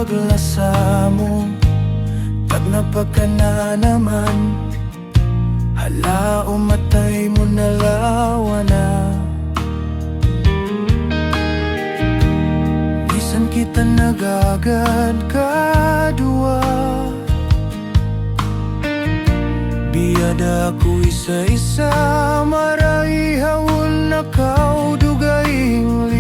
paglasa mo, tag napagka na naman. Hala, umatay mo na lawa na. Bisan kita nagagad kadua, biyada ako isa-isa, maray hawon na kau dugaing